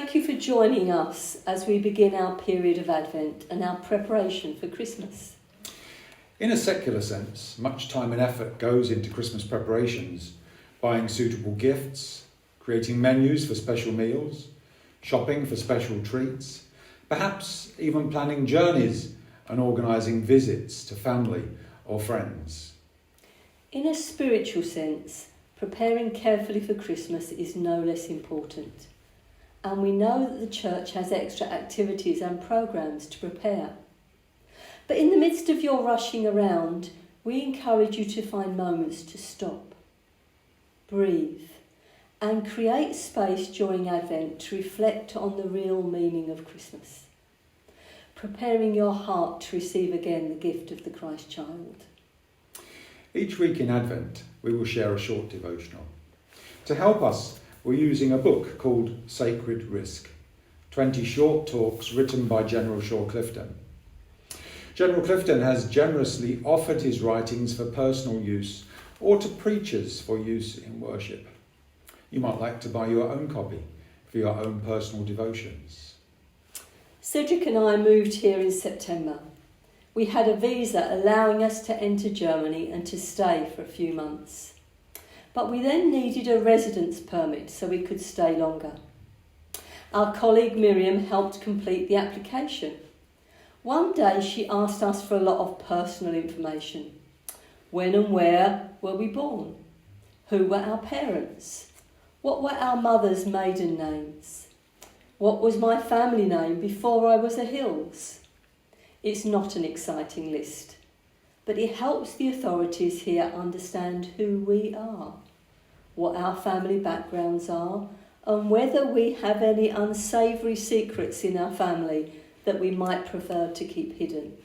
Thank you for joining us as we begin our period of Advent and our preparation for Christmas. In a secular sense, much time and effort goes into Christmas preparations, buying suitable gifts, creating menus for special meals, shopping for special treats, perhaps even planning journeys and organising visits to family or friends. In a spiritual sense, preparing carefully for Christmas is no less important. And we know that the church has extra activities and programmes to prepare. But in the midst of your rushing around, we encourage you to find moments to stop, breathe, and create space during Advent to reflect on the real meaning of Christmas, preparing your heart to receive again the gift of the Christ child. Each week in Advent, we will share a short devotional. To help us, we're using a book called Sacred Risk, 20 short talks written by General Shaw Clifton. General Clifton has generously offered his writings for personal use or to preachers for use in worship. You might like to buy your own copy for your own personal devotions. Cedric and I moved here in September. We had a visa allowing us to enter Germany and to stay for a few months. But we then needed a residence permit so we could stay longer. Our colleague Miriam helped complete the application. One day she asked us for a lot of personal information. When and where were we born? Who were our parents? What were our mother's maiden names? What was my family name before I was a Hills? It's not an exciting list, but it helps the authorities here understand who we are, what our family backgrounds are, and whether we have any unsavoury secrets in our family that we might prefer to keep hidden.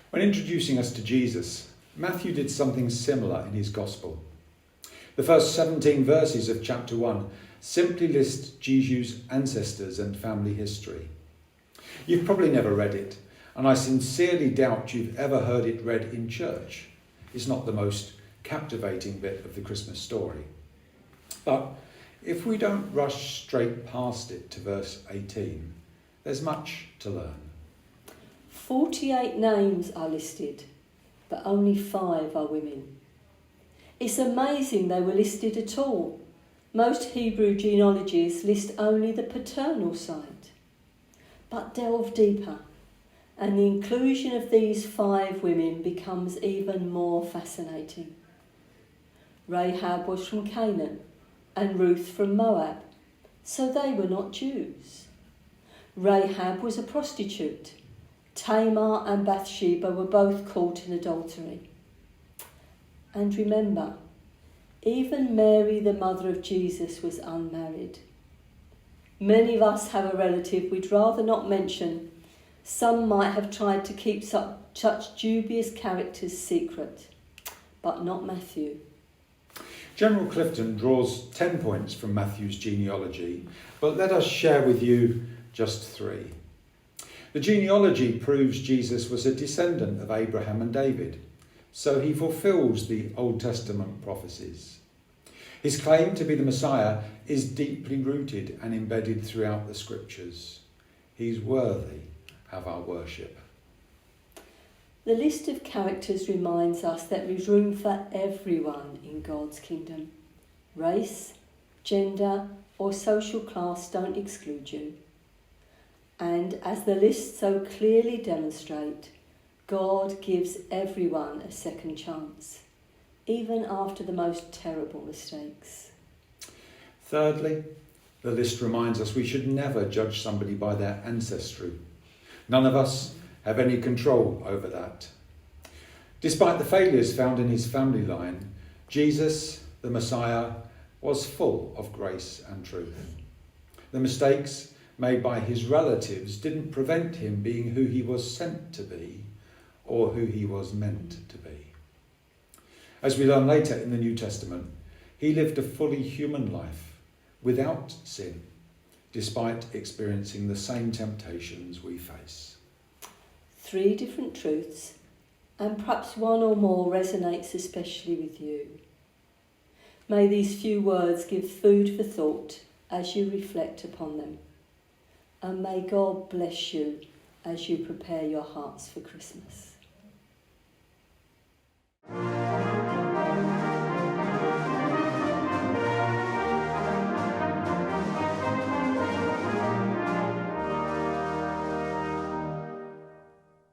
When introducing us to Jesus, Matthew did something similar in his Gospel. The first 17 verses of chapter 1 simply list Jesus' ancestors and family history. You've probably never read it, and I sincerely doubt you've ever heard it read in church. It's not the most captivating bit of the Christmas story. But if we don't rush straight past it to verse 18, there's much to learn. 48 names are listed, but only 5 are women. It's amazing they were listed at all. Most Hebrew genealogies list only the paternal side. But delve deeper, and the inclusion of these 5 women becomes even more fascinating. Rahab was from Canaan and Ruth from Moab, so they were not Jews. Rahab was a prostitute. Tamar and Bathsheba were both caught in adultery. And remember, even Mary, the mother of Jesus, was unmarried. Many of us have a relative we'd rather not mention. Some might have tried to keep such dubious characters secret, but not Matthew. General Clifton draws 10 points from Matthew's genealogy, but let us share with you just 3. The genealogy proves Jesus was a descendant of Abraham and David, so he fulfills the Old Testament prophecies. His claim to be the Messiah is deeply rooted and embedded throughout the scriptures. He's worthy of our worship. The list of characters reminds us that there's room for everyone in God's kingdom. Race, gender, or social class don't exclude you. And as the list so clearly demonstrates, God gives everyone a second chance, even after the most terrible mistakes. Thirdly, the list reminds us we should never judge somebody by their ancestry. None of us have any control over that. Despite the failures found in his family line, Jesus, the Messiah, was full of grace and truth. The mistakes made by his relatives didn't prevent him being who he was sent to be or who he was meant to be. As we learn later in the New Testament, he lived a fully human life without sin, despite experiencing the same temptations we face. 3 different truths, and perhaps one or more resonates especially with you. May these few words give food for thought as you reflect upon them. And may God bless you as you prepare your hearts for Christmas.